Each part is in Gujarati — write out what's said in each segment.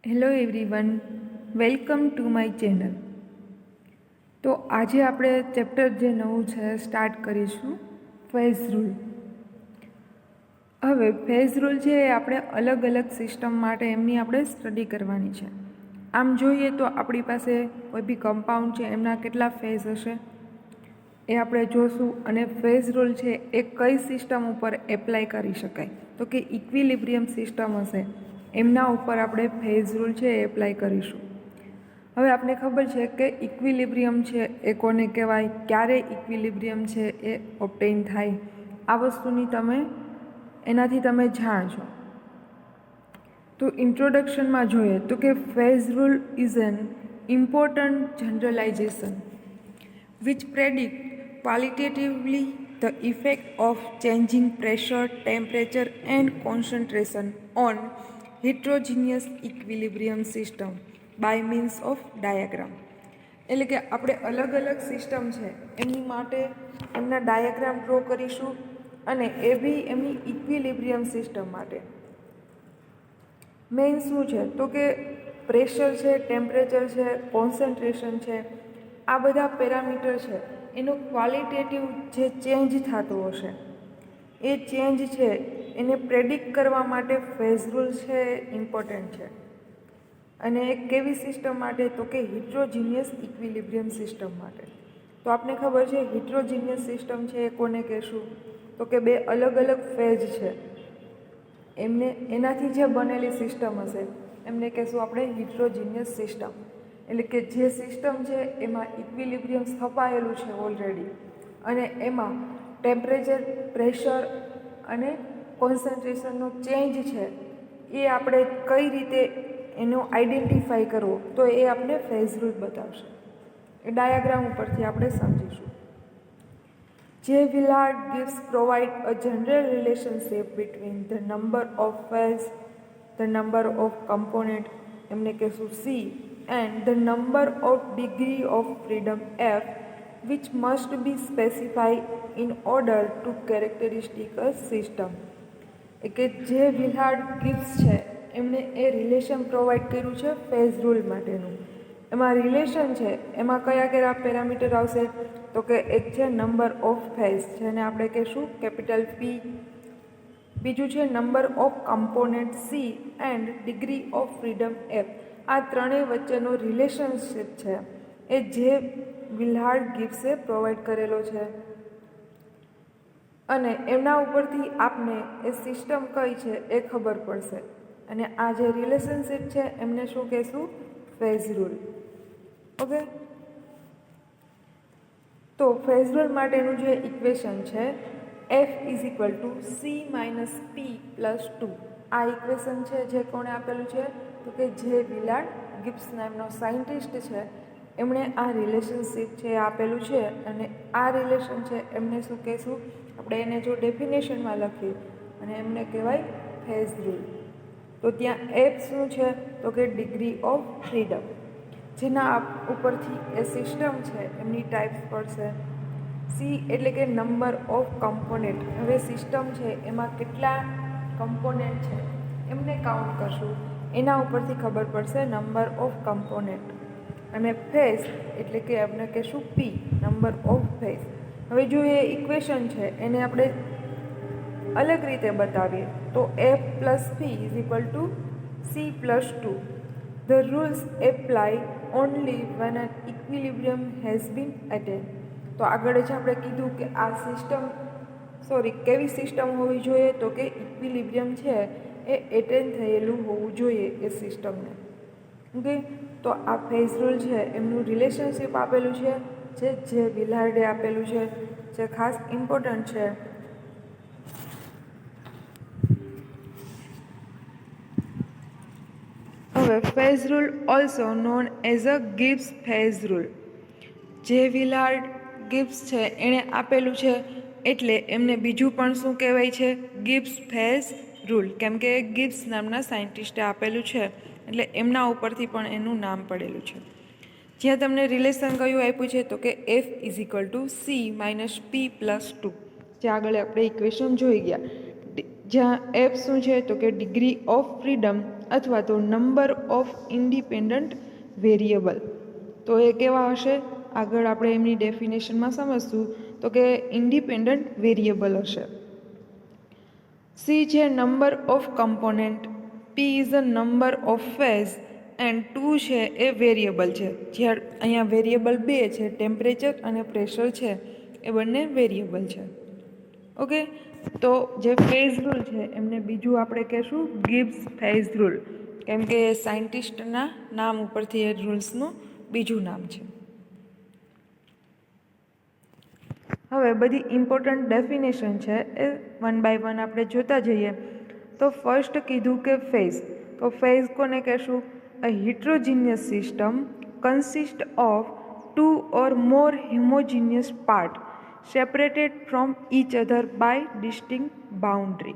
Hello everyone, welcome to my channel. તો આજે આપણે ચેપ્ટર જે નવું છે સ્ટાર્ટ કરીશું, ફેઝ રૂલ. હવે ફેઝ રૂલ છે એ આપણે અલગ અલગ સિસ્ટમ માટે એમની આપણે સ્ટડી કરવાની છે. આમ જોઈએ તો આપણી પાસે કોઈ બી કમ્પાઉન્ડ છે એમના કેટલા ફેઝ હશે એ આપણે જોશું. અને ફેઝ રૂલ છે એ કઈ સિસ્ટમ ઉપર એપ્લાય કરી શકાય, તો કે ઇક્વિલિબ્રિયમ સિસ્ટમ હશે એમના ઉપર આપણે ફેઝ રૂલ છે એ એપ્લાય કરીશું. હવે આપણે ખબર છે કે ઇક્વિલિબ્રિયમ છે એ કોને કહેવાય, ક્યારે ઇક્વિલિબ્રિયમ છે એ ઓબ્ટેઇન થાય, આ વસ્તુની એનાથી તમે જાણશો. તો ઇન્ટ્રોડક્શનમાં જોઈએ તો કે phase rule is an important generalisation which predict qualitatively the effect of changing pressure, temperature and concentration on heterogeneous equilibrium system by means of diagram. એટલે કે આપણે અલગ અલગ સિસ્ટમ છે એમની માટે એમના ડાયાગ્રામ ડ્રો કરીશું, અને એ બી એમની ઇક્વિલિબ્રિયમ સિસ્ટમ માટે. મેઇન શું છે તો કે પ્રેશર છે, ટેમ્પરેચર છે, કોન્સન્ટ્રેશન છે, આ બધા પેરામીટર છે એનો ક્વોલિટેટિવ જે ચેન્જ થતો હશે એ ચેન્જ છે એને પ્રેડિક્ટ કરવા માટે ફેઝ રૂલ છે ઇમ્પોર્ટન્ટ છે. અને કેવી સિસ્ટમ માટે, તો કે હિટ્રોજીનિયસ ઇક્વિલિબ્રિયમ સિસ્ટમ માટે. તો આપણે ખબર છે હિટ્રોજીનિયસ સિસ્ટમ છે એ કોને કહેશું, તો કે બે અલગ અલગ ફેઝ છે એનાથી જે બનેલી સિસ્ટમ હશે એમને કહેશું આપણે હિટ્રોજીનિયસ સિસ્ટમ. એટલે કે જે સિસ્ટમ છે એમાં ઇક્વિલિબ્રિયમ સ્થપાયેલું છે ઓલરેડી, અને એમાં ટેમ્પરેચર, પ્રેશર અને કોન્સન્ટ્રેશનનો ચેન્જ છે એ આપણે કઈ રીતે એનો આઈડેન્ટિફાઈ કરવો, તો એ આપણે ફેઝ રૂલ બતાવશે. એ ડાયાગ્રામ ઉપરથી આપણે સમજીશું. J. Willard Gibbs provide a general relationship between the number of phase, the number of component, એમને કહેશું C, and the number of degree of freedom F, which must be specified in order to characteristic a system. કે જે વિલાર્ડ ગિબ્સ છે એમણે એ રિલેશન પ્રોવાઈડ કર્યું છે ફેઝ રૂલ માટેનું. એમાં રિલેશન છે એમાં કયા કયા પેરામીટર આવશે, તો કે એક છે નંબર ઓફ ફેઝ, જેને આપણે કહીશું કેપિટલ P. બીજું છે number of component C and degree of freedom F. આ ત્રણેય વચ્ચેનો રિલેશનશિપ છે એ જે વિલાર્ડ ગિબ્સે પ્રોવાઈડ કરેલો છે, અને એમના ઉપરથી આપને એ સિસ્ટમ કઈ છે એ ખબર પડશે. અને આ જે રિલેશનશિપ છે એમને શું કહેશું, ફેઝ રૂલ. ઓકે, તો ફેઝ રૂલ માટેનું જે ઇક્વેશન છે F is equal to C minus P plus 2. આ ઇક્વેશન છે જે કોણે આપેલું છે, તો કે જે વિલાર્ડ ગિબ્સ નામનો સાયન્ટિસ્ટ છે એમણે આ રિલેશનશિપ છે આપેલું છે. અને આ રિલેશન છે એમને શું કહેશું, આપણે એને જો ડેફિનેશનમાં લખીએ અને એમને કહેવાય ફેઝ રૂલ. તો ત્યાં F શું છે, તો કે ડિગ્રી ઓફ ફ્રીડમ, જેના ઉપરથી એ સિસ્ટમ છે એમની ટાઈપ્સ પડશે. C એટલે કે નંબર ઓફ કમ્પોનેન્ટ, હવે સિસ્ટમ છે એમાં કેટલા કમ્પોનેન્ટ છે એમને કાઉન્ટ કરશું, એના ઉપરથી ખબર પડશે નંબર ઓફ કમ્પોનેન્ટ. અને ફેઝ એટલે કે આપણે કહેશું P, નંબર ઓફ ફેઝ. હવે જો એ ઇક્વેશન છે એને આપણે અલગ રીતે બતાવીએ તો F plus P is equal to C plus 2. The rules apply only when an equilibrium has been attained. તો આગળ જ આપણે કીધું કે આ સિસ્ટમ કેવી સિસ્ટમ હોવી જોઈએ, તો કે ઇક્વિલિબ્રિયમ છે એ એટેન થયેલું હોવું જોઈએ એ સિસ્ટમને. ઓકે, તો આ ફેઝ રૂલ છે એમનું રિલેશનશિપ આપેલું છે જે વિલાર્ડે આપેલું છે, જે ખાસ ઇમ્પોર્ટન્ટ છે. હવે phase rule also known as a Gibbs phase rule. જે વિલાર્ડ ગિબ્સ છે એણે આપેલું છે એટલે એમને બીજું પણ શું કહેવાય છે, ગિબ્સ ફેઝ રૂલ. કેમ કે ગિબ્સ નામના સાયન્ટિસ્ટે આપેલું છે એટલે એમના ઉપરથી પણ એનું નામ પડેલું છે. જ્યાં તમને રિલેશન કયું આપ્યું છે, તો કે F is equal to C minus P plus 2, જે આગળ આપણે ઇક્વેશન જોઈ ગયા. જ્યાં એફ શું છે તો કે ડિગ્રી ઓફ ફ્રીડમ અથવા તો નંબર ઓફ ઇન્ડિપેન્ડન્ટ વેરિયેબલ. તો એ કેવા હશે? આગળ આપણે એમની ડેફિનેશનમાં સમજશું તો કે ઇન્ડિપેન્ડન્ટ વેરિયેબલ હશે. સી છે number of component, P is a number of phase and 2 છે એ વેરિયેબલ છે. જ્યારે અહીંયા વેરિયેબલ બે છે, ટેમ્પરેચર અને પ્રેશર છે, એ બંને વેરિયેબલ છે. ઓકે, તો જે ફેઝ રૂલ છે એમને બીજું આપણે કહેશું ગિબ્સ ફેઝ રૂલ, કેમ કે સાયન્ટિસ્ટના નામ ઉપરથી એ રૂલ્સનું બીજું નામ છે. હવે બધી ઇમ્પોર્ટન્ટ ડેફિનેશન છે એ વન બાય વન આપણે જોતા જઈએ. તો ફર્સ્ટ કીધું કે ફેઝ. તો ફેઝ કોને કહેશું? A heterogeneous system consist of 2 or more homogeneous part separated from each other by distinct boundary.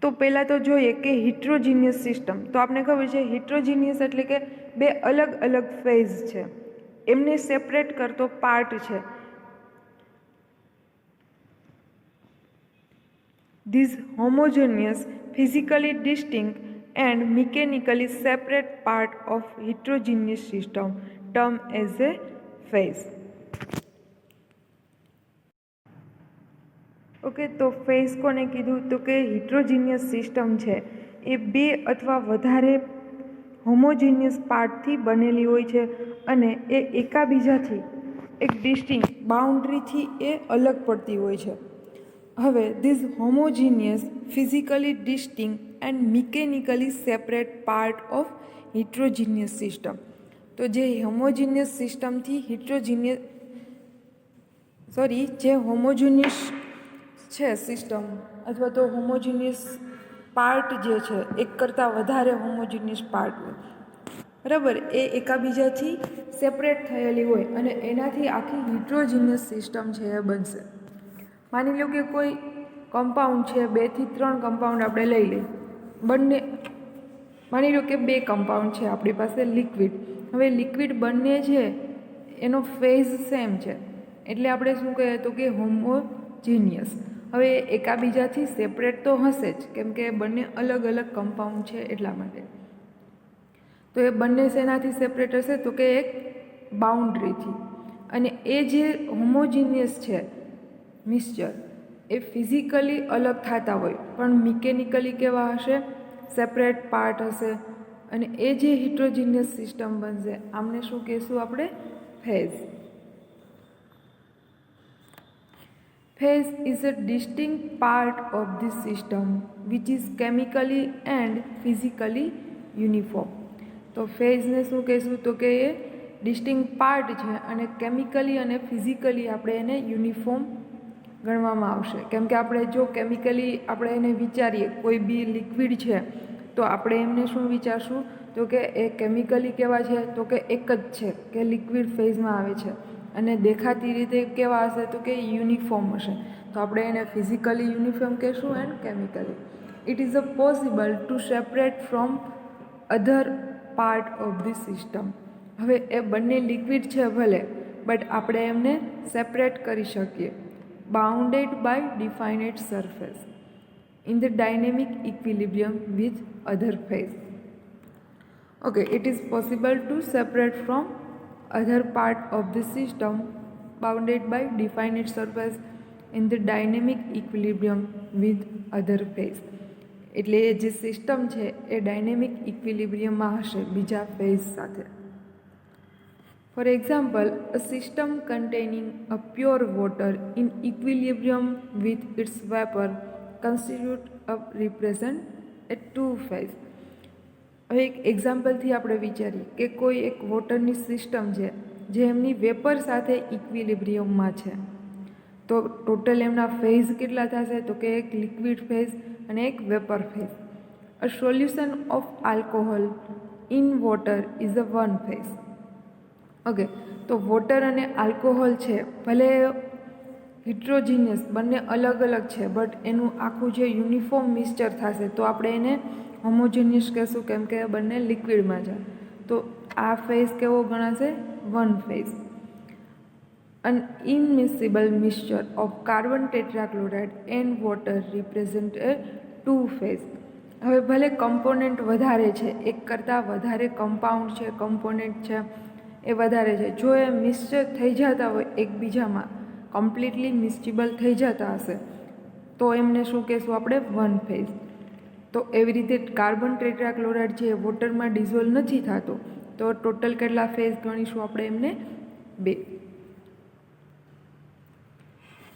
તો પહેલાં તો જોઈએ કે હિટ્રોજીનિયસ સિસ્ટમ. તો આપણે ખબર છે હિટ્રોજીનિયસ એટલે કે બે અલગ અલગ ફેઝ છે, એમને સેપરેટ કરતો પાર્ટ છે. These homogeneous, physically distinct and mechanically separate part of heterogeneous system termed as a phase. Okay, તો ફેઝ કોને કીધું? તો કે હિટ્રોજીનિયસ સિસ્ટમ છે એ બે અથવા વધારે હોમોજીનિયસ પાર્ટથી બનેલી હોય છે અને એ એકાબીજાથી એક ડિસ્ટિંક્ટ બાઉન્ડ્રીથી એ અલગ પડતી હોય છે. હવે these homogeneous, physically distinct and mechanically separate part of heterogeneous system. તો જે હોમોજીનિયસ સિસ્ટમથી જે હોમોજીનિયસ છે સિસ્ટમ અથવા તો હોમોજીનિયસ પાર્ટ જે છે એક કરતાં વધારે હોમોજીનિયસ પાર્ટ હોય, બરાબર, એ એકાબીજાથી સેપરેટ થયેલી હોય અને એનાથી આખી હિટ્રોજીનિયસ સિસ્ટમ છે એ બનશે. માની લો કે કોઈ કમ્પાઉન્ડ છે, 2 થી 3 કમ્પાઉન્ડ આપણે લઈ લઈએ. માની લો કે 2 કમ્પાઉન્ડ છે આપણી પાસે લિક્વિડ. હવે લિક્વિડ બંને છે એનો ફેઝ સેમ છે, એટલે આપણે શું કહીએ તો કે હોમોજીનિયસ. હવે એકાબીજાથી સેપરેટ તો હશે જ, કેમ કે બંને અલગ અલગ કમ્પાઉન્ડ છે એટલા માટે. તો એ બંને શેનાથી સેપરેટ હશે? તો કે એક બાઉન્ડ્રીથી. અને એ જે હોમોજીનિયસ છે મિક્સચર, એ ફિઝિકલી અલગ થતા હોય પણ મિકેનિકલી કેવા હશે? સેપરેટ પાર્ટ હશે. અને એ જે હિટ્રોજીનિયસ સિસ્ટમ બનશે, આમને શું કહેશું આપણે? Phase. Phase is a distinct part of this system which is chemically and physically uniform. તો ફેઝને શું કહેશું? તો કે એ ડિસ્ટિંક્ટ પાર્ટ છે અને કેમિકલી અને ફિઝિકલી આપણે એને યુનિફોર્મ ગણવામાં આવશે. કેમ કે આપણે જો કેમિકલી આપણે એને વિચારીએ, કોઈ બી લિક્વિડ છે તો આપણે એમને શું વિચારશું? તો કે એ કેમિકલી કેવા છે? તો કે એક જ છે કે લિક્વિડ ફેઝમાં આવે છે અને દેખાતી રીતે કેવા હશે? તો કે યુનિફોર્મ હશે. તો આપણે એને ફિઝિકલી યુનિફોર્મ કહેશું and chemically. It is a possible to separate from other part of the system. હવે એ બંને લિક્વિડ છે ભલે, બટ આપણે એમને સેપરેટ કરી શકીએ. Bounded by defined surface in the dynamic equilibrium with other phase. Okay, it is possible to separate from other part of the system bounded by definite surface in the dynamic equilibrium with other phase. એટલે જે સિસ્ટમ છે એ ડાયનેમિક ઇક્વિલિબ્રિયમમાં હશે બીજા ફેઝ સાથે. For example, a system containing a pure water in equilibrium with it's vapour constitute a represent a two phase. હવે એક એક્ઝામ્પલથી આપણે વિચારીએ કે કોઈ એક વોટરની સિસ્ટમ છે જે એમની વેપર સાથે ઇક્વિલિબ્રિયમમાં છે. તો ટોટલ એમના ફેઝ કેટલા થશે? તો કે એક લિક્વિડ ફેઝ અને એક vapour phase. A solution of alcohol in water is a one phase. Okay, તો વોટર અને આલ્કોહોલ છે ભલે હિટ્રોજીનિયસ બંને અલગ અલગ છે, બટ એનું આખું જે યુનિફોર્મ મિક્સચર થશે તો આપણે એને હોમોજીનિયસ કહેશું, કેમ કે બંને લિક્વિડમાં છે. તો આ ફેઝ કેવો ગણાશે? One phase. An immiscible mixture of carbon tetrachloride and water represent a two phase. હવે ભલે કમ્પોનન્ટ વધારે છે, એક કરતાં વધારે કમ્પાઉન્ડ છે, કમ્પોનન્ટ છે એ વધારે છે, જો એ મિક્સચર થઈ જતા હોય એકબીજામાં, કમ્પ્લીટલી મિક્સચેબલ થઈ જતા હશે તો એમને શું કહેશું આપણે? One phase. તો એવી રીતે કાર્બન ટેટ્રાક્લોરાઇડ જે વોટરમાં ડિઝોલ્વ નથી થતો, તો ટોટલ કેટલા ફેઝ ગણીશું આપણે એમને? 2.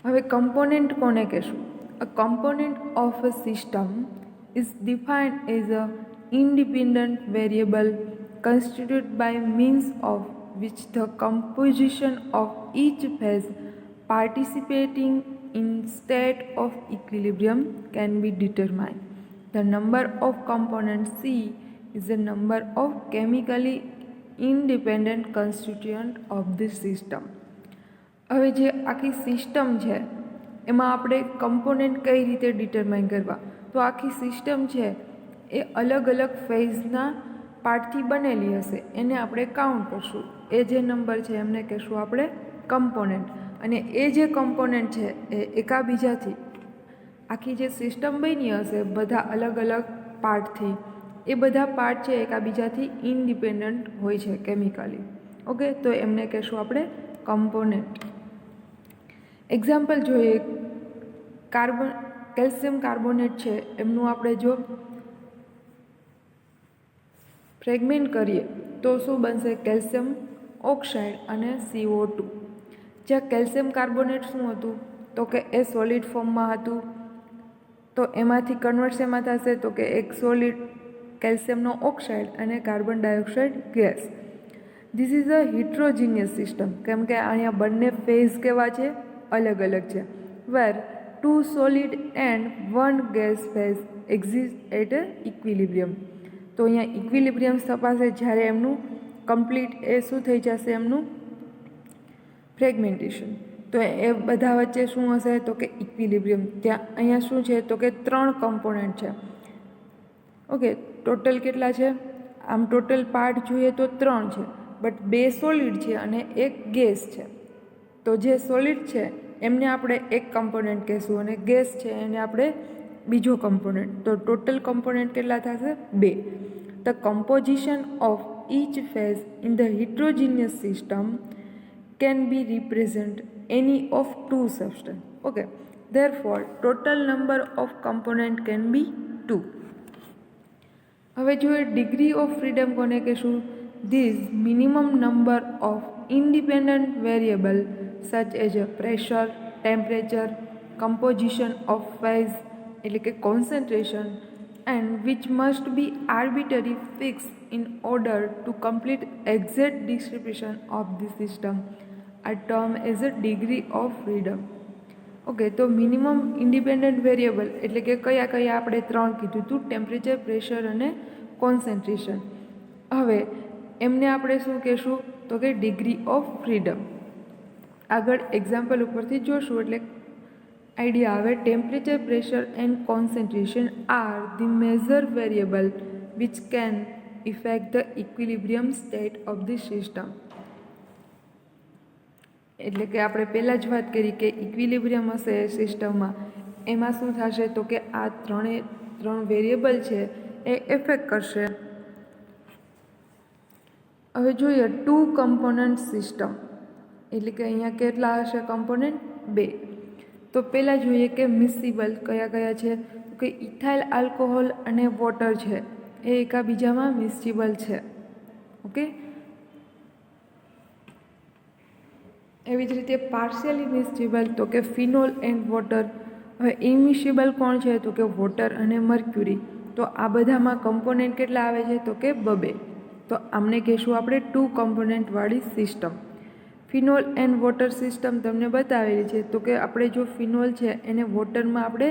હવે કમ્પોનન્ટ કોને કહેશું? A component of a system is defined as a independent variable constituted by means of which the composition of each phase participating in state of equilibrium can be determined. The number of components C is the number of chemically independent constituent of the system. હવે જે આખી સિસ્ટમ છે એમાં આપણે કમ્પોનન્ટ કઈ રીતે ડિટરમાઇન કરવા? તો આખી સિસ્ટમ છે એ અલગ અલગ ફેઝના પાર્ટથી બનેલી હશે, એને આપણે કાઉન્ટ કરશું. એ જે નંબર છે એમને કહેશું આપણે કમ્પોનન્ટ. અને એ જે કમ્પોનન્ટ છે એ એકાબીજાથી, આખી જે સિસ્ટમ બની હશે બધા અલગ અલગ પાર્ટથી, એ બધા પાર્ટ છે એકાબીજાથી ઇન્ડિપેન્ડન્ટ હોય છે કેમિકલી. ઓકે, તો એમને કહેશું આપણે કમ્પોનન્ટ. એક્ઝામ્પલ જોઈએ. કેલ્શિયમ કાર્બોનેટ છે એમનું આપણે જો ફ્રેગમેન્ટ કરીએ તો શું બનશે? કેલ્શિયમ ઓક્સાઇડ અને CO2. જ્યાં કેલ્શિયમ કાર્બોનેટ શું હતું? તો કે એ સોલિડ ફોર્મમાં હતું, તો એમાંથી કન્વર્ટ શેમાં થશે? તો કે એક સોલિડ કેલ્શિયમનો ઓક્સાઇડ અને carbon dioxide gas. This is a heterogeneous system, કેમ કે અહીંયા બંને ફેઝ કેવા છે? અલગ અલગ છે. વેર 2 solid and 1 gas phase exist at a equilibrium. તો અહીંયા ઇક્વિલિબ્રિયમ તપાસે જ્યારે એમનું કમ્પ્લીટ એ શું થઈ જશે? એમનું ફ્રેગમેન્ટેશન. તો એ બધા વચ્ચે શું હશે? તો કે ઇક્વિલિબ્રિયમ. ત્યાં અહીંયા શું છે? તો કે 3 કમ્પોનન્ટ છે. ઓકે, ટોટલ કેટલા છે? આમ ટોટલ પાર્ટ જોઈએ તો 3 છે, બટ 2 સોલિડ છે અને એક ગેસ છે. તો જે સોલિડ છે એમને આપણે એક કમ્પોનન્ટ કહેશું અને ગેસ છે એને આપણે બીજો કમ્પોનન્ટ. તો ટોટલ કમ્પોનન્ટ કેટલા થશે? 2. The composition of each phase in the heterogeneous system can be represent any of 2 substance. Okay, therefore total number of component can be 2. હવે જોઈએ ડિગ્રી ઓફ ફ્રીડમ કોને કહેશું? This minimum number of independent variable such as a pressure, temperature, composition of phase એટલે કે concentration, and which must be arbitrarily fixed in order to complete exact distribution of the system are termed as a degree of freedom. Okay, તો મિનિમમ ઇન્ડિપેન્ડન્ટ વેરિયેબલ એટલે કે કયા કયા આપણે 3 કીધું હતું? ટેમ્પરેચર, પ્રેશર અને કોન્સન્ટ્રેશન. હવે એમને આપણે શું કહેશું? તો કે ડિગ્રી ઓફ ફ્રીડમ. આગળ એક્ઝામ્પલ ઉપરથી જોશું એટલે આઈડિયા આવે. Temperature, pressure and concentration are the major variable which can effect the equilibrium state of the system. એટલે કે આપણે પહેલાં જ વાત કરી કે ઇક્વિલિબ્રિયમ હશે સિસ્ટમમાં, એમાં શું થશે? તો કે આ 3 વેરિયેબલ છે એ એફેક્ટ કરશે. હવે જોઈએ 2 કમ્પોનન્ટ સિસ્ટમ એટલે કે અહીંયા કેટલા હશે કમ્પોનન્ટ? 2. તો પહેલાં જોઈએ કે મિક્સિબલ કયા કયા છે? તો કે ઇથાઇલ આલ્કોહોલ અને વોટર છે એ એકાબીજામાં મિક્સિબલ છે. ઓકે, એવી જ રીતે પાર્શિયલી મિક્સિબલ તો કે ફિનોલ એન્ડ વોટર. હવે ઇમિસિબલ કોણ છે? તો કે વોટર અને મર્ક્યુરી. તો આ બધામાં કમ્પોનન્ટ કેટલા આવે છે? તો કે 2. તો આમને કહેશું આપણે 2 કમ્પોનન્ટવાળી system. Phenol and water system તમને બતાવેલી છે. તો કે આપણે જો ફિનોલ છે એને વોટરમાં આપણે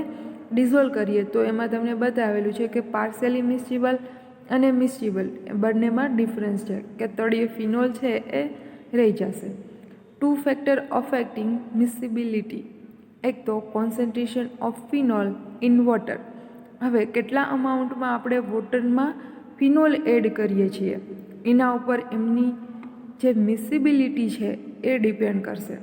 ડિઝોલ્વ કરીએ તો એમાં તમને બતાવેલું છે કે પાર્શિયલી મિક્સિબલ અને મિક્સિબલ બંનેમાં ડિફરન્સ છે કે તળિયે ફિનોલ છે એ રહી જશે. 2 ફેક્ટર અફેક્ટિંગ મિક્સિબિલિટી. એક તો concentration of phenol in water. હવે કેટલા અમાઉન્ટમાં આપણે વોટરમાં ફિનોલ એડ કરીએ છીએ એના ઉપર એમની જે મિક્સિબિલિટી છે એ ડિપેન્ડ કરશે.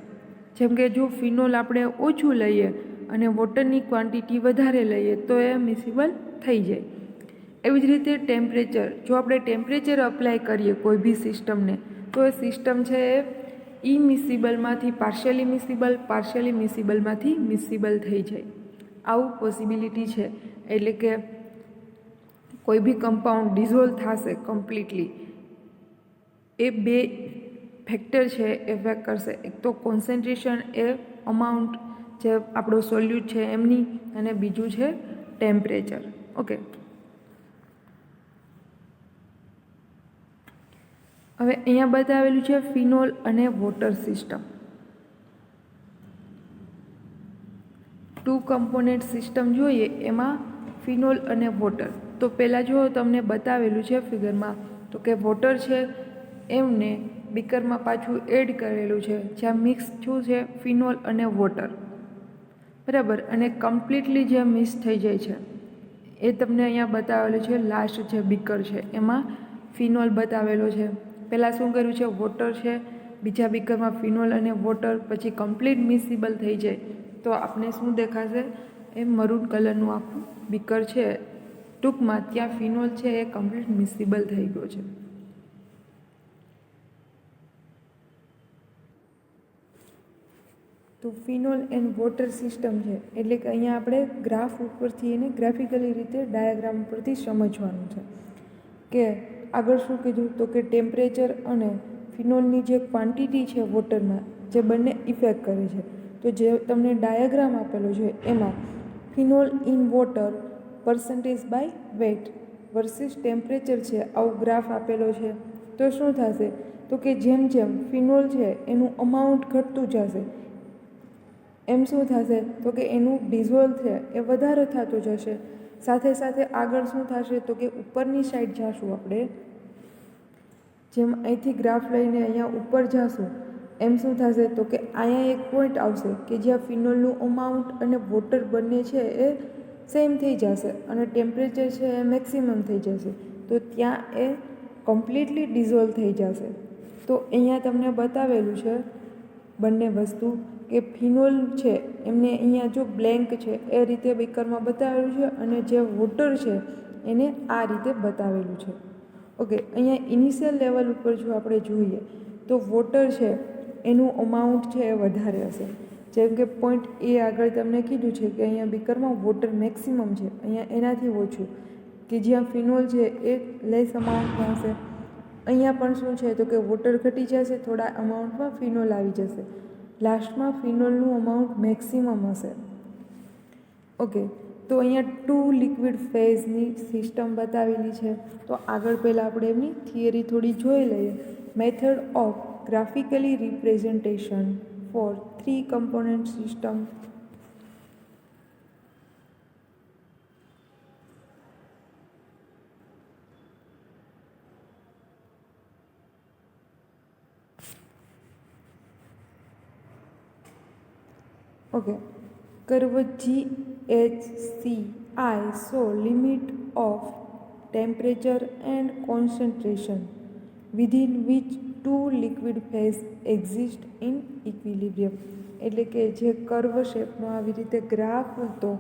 જેમ કે જો ફિનોલ આપણે ઓછું લઈએ અને વોટરની ક્વોન્ટિટી વધારે લઈએ તો એ મિસિબલ થઈ જાય. એવી જ રીતે ટેમ્પરેચર, જો આપણે ટેમ્પરેચર અપ્લાય કરીએ કોઈ બી સિસ્ટમને તો એ સિસ્ટમ છે એ ઇમિસિબલમાંથી પાર્શિયલી મિસિબલમાંથી મિસિબલ થઈ જાય. આવું પોસિબિલિટી છે. એટલે કે કોઈ બી કમ્પાઉન્ડ ડિઝોલ્વ થશે કમ્પ્લીટલી, એ બે ફેક્ટર છે એફેક્ટ કરશે. એક તો કોન્સન્ટ્રેશન એ અમાઉન્ટ જે આપણો સોલ્યુટ છે એમની, અને બીજું છે ટેમ્પરેચર. ઓકે, હવે અહીંયા બતાવેલું છે ફિનોલ અને વોટર સિસ્ટમ. 2 કમ્પોનેન્ટ સિસ્ટમ જોઈએ એમાં ફિનોલ અને વોટર. તો પહેલાં જો તમને બતાવેલું છે ફિગરમાં, તો કે વોટર છે એમને બીકરમાં પાછું એડ કરેલું છે, જ્યાં મિક્સ શું છે ફિનોલ અને વોટર, બરાબર. અને કમ્પ્લીટલી જે મિક્સ થઈ જાય છે એ તમને અહીંયા બતાવેલું છે. લાસ્ટ જે બીકર છે એમાં ફિનોલ બતાવેલો છે. પહેલાં શું કર્યું છે, વોટર છે, બીજા બીકરમાં ફિનોલ અને વોટર, પછી કમ્પ્લીટ મિક્સિબલ થઈ જાય તો આપણે શું દેખાશે, એ મરૂન કલરનું આખું બીકર છે. ટૂંકમાં ત્યાં ફિનોલ છે એ કમ્પ્લીટ મિક્સિબલ થઈ ગયો છે. તો ફિનોલ એન્ડ વોટર સિસ્ટમ છે, એટલે કે અહીંયા આપણે ગ્રાફ ઉપરથી એને ગ્રાફિકલી રીતે ડાયાગ્રામ ઉપરથી સમજવાનું છે કે આગળ શું કીધું, તો કે ટેમ્પરેચર અને ફિનોલની જે ક્વોન્ટિટી છે વોટરમાં, જે બંને ઇફેક્ટ કરે છે. તો જે તમને ડાયાગ્રામ આપેલો છે એમાં phenol in water percentage by weight versus temperature છે, આવો ગ્રાફ આપેલો છે. તો શું થશે, તો કે જેમ જેમ ફિનોલ છે એનું અમાઉન્ટ ઘટતું જશે, એમ શું થશે, તો કે એનું ડિઝોલ્વ છે એ વધારે થતું જશે. સાથે સાથે આગળ શું થશે, તો કે ઉપરની સાઈડ જઈશું આપણે, જેમ અહીંથી ગ્રાફ લઈને અહીંયા ઉપર જઈશું એમ શું થશે, તો કે અહીંયા એક પોઈન્ટ આવશે કે જ્યાં ફિનોલનું અમાઉન્ટ અને વોટર બંને છે એ સેમ થઈ જશે અને ટેમ્પરેચર છે એ મેક્સિમમ થઈ જશે. તો ત્યાં એ કમ્પ્લીટલી ડિઝોલ્વ થઈ જશે. તો અહીંયા તમને બતાવેલું છે બંને વસ્તુ કે ફિનોલ છે એમને અહીંયા જો બ્લેન્ક છે એ રીતે બીકરમાં બતાવેલું છે, અને જે વોટર છે એને આ રીતે બતાવેલું છે. ઓકે, અહીંયા ઇનિશિયલ લેવલ ઉપર જો આપણે જોઈએ તો વોટર છે એનું અમાઉન્ટ છે એ વધારે હશે. જેમ કે પોઈન્ટ એ આગળ તમને કીધું છે કે અહીંયા બીકરમાં વોટર મેક્સિમમ છે, અહીંયા એનાથી ઓછું, કે જ્યાં ફિનોલ છે એ લેસ અમાઉન્ટમાં હશે. અહીંયા પણ શું છે, તો કે વોટર ઘટી જશે, થોડા અમાઉન્ટમાં ફિનોલ આવી જશે. લાસ્ટમાં ફિનોલનું અમાઉન્ટ મેક્સિમમ હશે. ઓકે, તો અહીંયા 2 લિક્વિડ ફેઝની સિસ્ટમ બતાવેલી છે. તો આગળ પહેલાં આપણે એમની થિયરી થોડી જોઈ લઈએ. Method of graphically representation for 3 component system. Okay, curve GHCI show limit of temperature and concentration within which 2 liquid phase exist in equilibrium. એટલે કે જે કર્વ શેપનો આવી રીતે ગ્રાફ હતો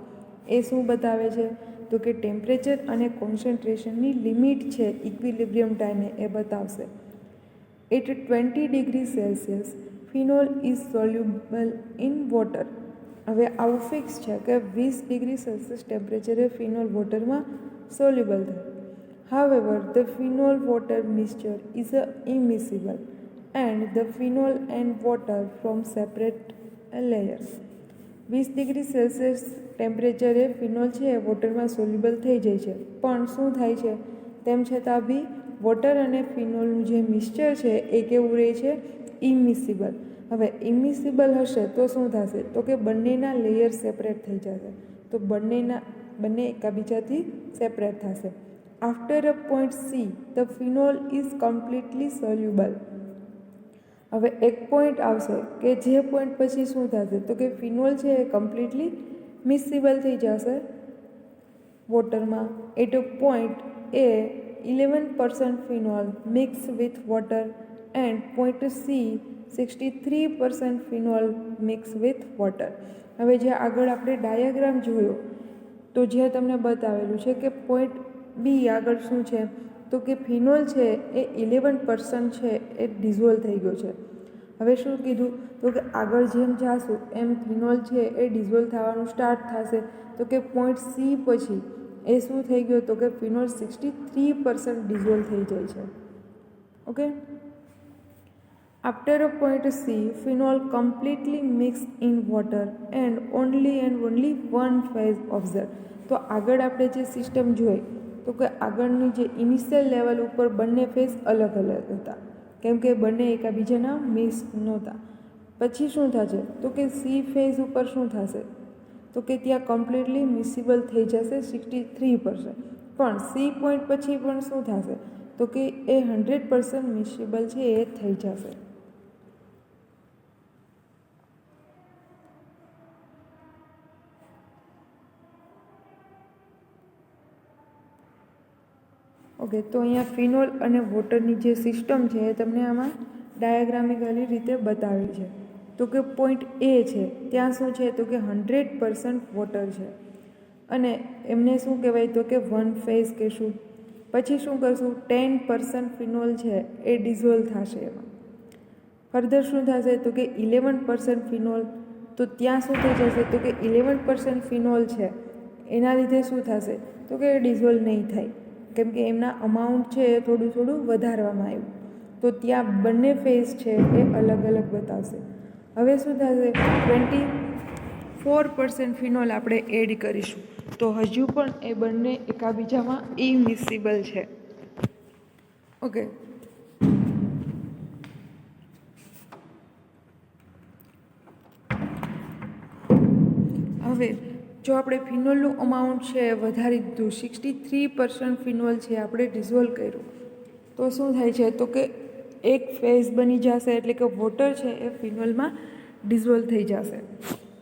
એ શું બતાવે છે, તો કે ટેમ્પરેચર અને કોન્સન્ટ્રેશનની લિમિટ છે ઇક્વિલિબ્રિયમ ટાઈમે એ બતાવશે. At 20 degree Celsius phenol is soluble in water. હવે આવું ફિક્સ છે કે 20 ડિગ્રી સેલ્સિયસ ટેમ્પરેચરે ફિનોલ વોટરમાં સોલ્યુબલ થાય. However, the phenol water mixture is immiscible and the phenol and water from separate layers. 20 degree Celsius ટેમ્પરેચરે ફિનોલ છે એ વોટરમાં સોલ્યુબલ થઈ જાય છે, પણ શું થાય છે, તેમ છતાં બી વોટર અને ફિનોલનું જે મિક્સચર છે એ કેવું રહે છે, ઇમિસિબલ. હવે ઇમિસિબલ હશે તો શું થશે, તો કે બંનેના લેયર સેપરેટ થઈ જશે. તો બંને એકબીજાથી સેપરેટ થશે. After a point see the phenol is completely soluble. હવે એક પોઈન્ટ આવશે કે જે પોઈન્ટ પછી શું થશે, તો કે ફિનોલ છે એ કમ્પ્લીટલી મિક્સિબલ થઈ જશે વોટરમાં. At a point A 11% phenol mix with water and point C 63% phenol mix with water. હવે જે આગળ આપણે ડાયાગ્રામ જોયો તો જ્યાં તમને બતાવેલું છે કે પોઈન્ટ બી આગળ શું છે તો કે ફિનોલ છે એ 11% છે એ ડિઝોલ્વ થઈ ગયો છે. હવે શું કીધું તો કે આગળ જેમ જાશું એમ ફિનોલ છે એ ડિઝોલ્વ થવાનું સ્ટાર્ટ થશે. તો કે પોઈન્ટ સી પછી એ શું થઈ ગયો તો કે ફિનોલ 63% ડિઝોલ્વ થઈ જાય છે. Okay, after a point C, phenol completely mixed in water and only one phase observed. તો આગળ આપણે જે સિસ્ટમ જોઈ તો કે આગળની જે ઇનિશિયલ લેવલ ઉપર બંને ફેઝ અલગ અલગ હતા કેમ કે બંને એકબીજાના મિક્સ નહોતા. પછી શું થશે તો કે સી ફેઝ ઉપર શું થશે તો કે ત્યાં કમ્પ્લીટલી મિક્સિબલ થઈ જશે 63%. પણ સી પોઈન્ટ પછી પણ શું થશે તો કે એ 100% મિક્સિબલ છે એ થઈ જશે. ઓકે, તો અહીંયા ફિનોલ અને વોટરની જે સિસ્ટમ છે એ તમને આમાં ડાયાગ્રામિકલી રીતે બતાવી છે. તો કે પોઈન્ટ એ છે ત્યાં શું છે તો કે 100% વોટર છે અને એમને શું કહેવાય તો કે વન ફેઝ કહેશું. પછી શું કરશું 10% ફિનોલ છે એ ડિઝોલ્વ થશે એમાં. ફર્ધર શું થશે તો કે 11% ફિનોલ. તો ત્યાં શું થઈ જશે તો કે 11% ફિનોલ છે એના લીધે શું થશે તો કે ડિઝોલ્વ નહીં થાય કેમ કે એમના અમાઉન્ટ છે એ થોડું વધારવામાં આવ્યું. તો ત્યાં બંને ફેઝ છે એ અલગ અલગ બતાવશે. હવે શું થશે 24% ફિનોલ આપણે એડ કરીશું તો હજુ પણ એ બંને એકબીજામાં ઇમિક્સિબલ છે. ઓકે, હવે જો આપણે ફિનોલનું અમાઉન્ટ છે એ વધારી દીધું 63% ફિનોલ છે આપણે ડિઝોલ્વ કર્યું તો શું થાય છે તો કે એક ફેઝ બની જશે એટલે કે વોટર છે એ ફિનોલમાં ડિઝોલ્વ થઈ જશે.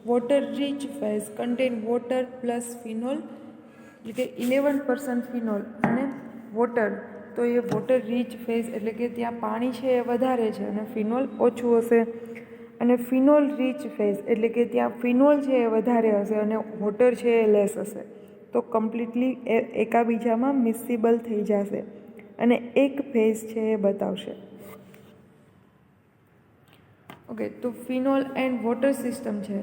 Water rich phase contain water plus phenol એટલે કે 11% ફિનોલ અને વોટર. તો એ વોટર રીચ ફેઝ એટલે કે ત્યાં પાણી છે એ વધારે છે અને ફિનોલ ઓછું હશે. અને ફિનોલ રીચ ફેઝ એટલે કે ત્યાં ફિનોલ છે એ વધારે હશે અને વોટર છે એ લેસ હશે. તો કમ્પ્લીટલી એકબીજામાં મિક્સિબલ થઈ જશે અને એક ફેઝ છે એ બતાવશે. ઓકે, તો ફિનોલ એન્ડ વોટર સિસ્ટમ છે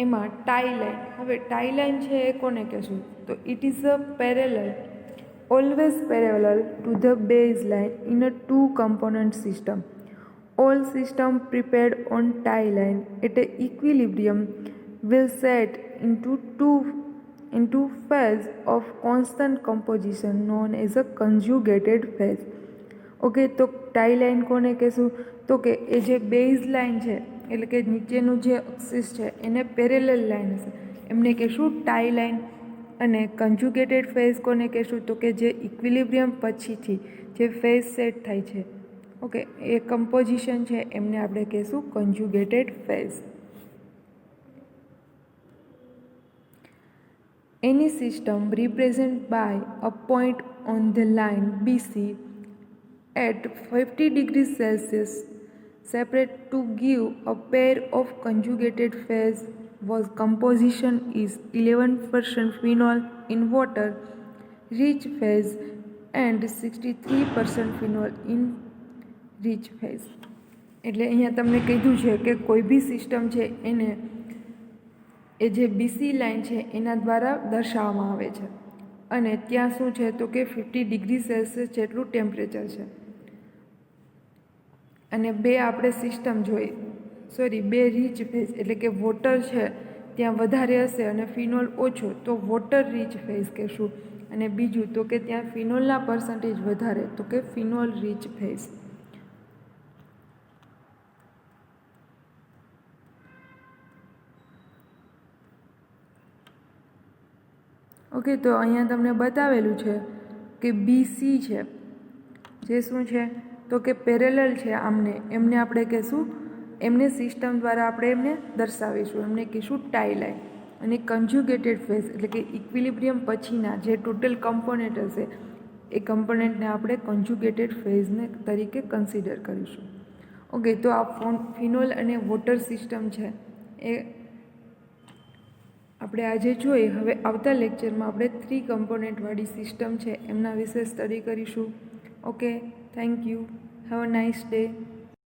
એમાં ટાઈ લાઇન. હવે ટાઈ લાઇન છે એ કોને કહેશું તો it is a parallel always parallel to the baseline in a two component system. All system prepared on tie line at a equilibrium will set into phase of constant composition known as a conjugated phase. Okay, તો ટાઈ લાઇન કોને કહેશું તો કે એ જે બેઝ લાઇન છે એટલે કે નીચેનું જે એક્સિસ છે એને પેરેલલ લાઇન હશે એમને કહેશું ટાઈ લાઇન. અને કન્જુગેટેડ ફેઝ કોને કહેશું તો કે જે ઇક્વિલિબ્રિયમ પછીથી જે ફેઝ સેટ થાય છે ઓકે એ કમ્પોઝિશન છે એમને આપણે કહેશું કન્જુગેટેડ ફેઝ. એની system represent by a point on the line BC at 50 degrees Celsius separate to give a pair of conjugated phase was composition is 11% phenol in water rich phase and 63% phenol in rich phase. એટલે અહીંયા તમને કીધું છે કે કોઈ બી સિસ્ટમ છે એને એ જે બીસી લાઇન છે એના દ્વારા દર્શાવવામાં આવે છે અને ત્યાં શું છે તો કે 50 ડિગ્રી સેલ્સિયસ જેટલું ટેમ્પરેચર છે અને બે આપણે સિસ્ટમ જોઈ બે રીચ ફેઝ એટલે કે વોટર છે ત્યાં વધારે હશે અને ફિનોલ ઓછો તો વોટર રીચ ફેઝ કહેશું. અને બીજું તો કે ત્યાં ફિનોલના પર્સન્ટેજ વધારે તો કે ફિનોલ રીચ ફેઝ. ઓકે, તો અહીંયા તમને બતાવેલું છે કે BC છે જે શું છે તો કે પેરેલલ છે આમને એમને આપણે કહેશું એમને સિસ્ટમ દ્વારા આપણે એમને દર્શાવીશું એમને કહીશું ટાઈ લાઇન. અને કન્જ્યુગેટેડ ફેઝ એટલે કે ઇક્વિલિબ્રિયમ પછીના જે ટોટલ કમ્પોનન્ટ હશે એ કમ્પોનન્ટને આપણે કન્જ્યુગેટેડ ફેઝને તરીકે કન્સિડર કરીશું. ઓકે, તો આ ફિનોલ અને વોટર સિસ્ટમ છે એ આપણે આજે જોઈએ. હવે આવતા લેક્ચરમાં આપણે 3 કમ્પોનેન્ટવાળી સિસ્ટમ છે એમના વિશે સ્ટડી કરીશું. Okay, thank you. Have a nice day.